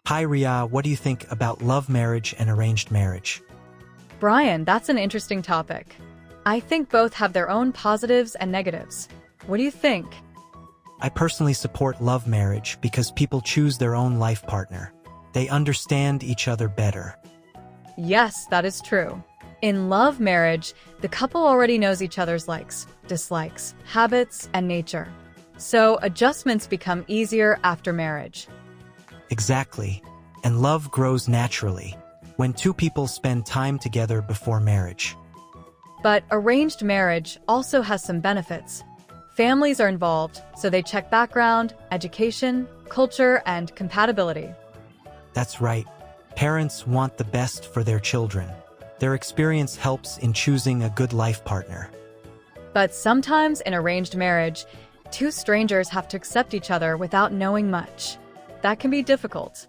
Hi Ria, what do you think about love marriage and arranged marriage? Brian, that's an interesting topic. I think both have their own positives and negatives. What do you think? I personally support love marriage because people choose their own life partner. They understand each other better. Yes, that is true. In love marriage, the couple already knows each other's likes, dislikes, habits, and nature. So adjustments become easier after marriage. Exactly. And love grows naturally when two people spend time together before marriage. But arranged marriage also has some benefits. Families are involved, so they check background, education, culture, and compatibility. That's right. Parents want the best for their children. Their experience helps in choosing a good life partner. But sometimes in arranged marriage, two strangers have to accept each other without knowing much. That can be difficult.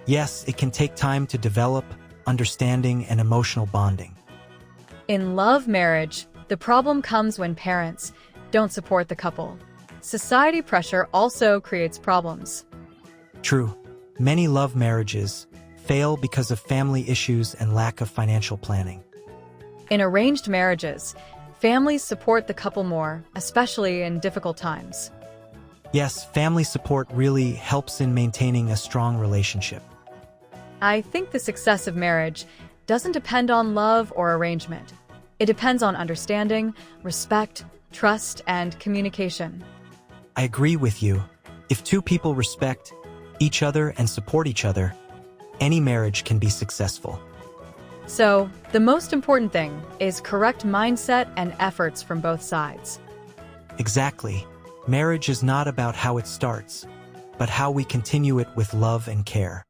Yes, it can take time to develop understanding and emotional bonding. In love marriage, the problem comes when parents don't support the couple. Society pressure also creates problems. True. Many love marriages fail because of family issues and lack of financial planning. In arranged marriages, families support the couple more, especially in difficult times. Yes, family support really helps in maintaining a strong relationship. I think the success of marriage doesn't depend on love or arrangement. It depends on understanding, respect, trust, and communication. I agree with you. If two people respect each other and support each other, any marriage can be successful. So, the most important thing is correct mindset and efforts from both sides. Exactly. Marriage is not about how it starts, but how we continue it with love and care.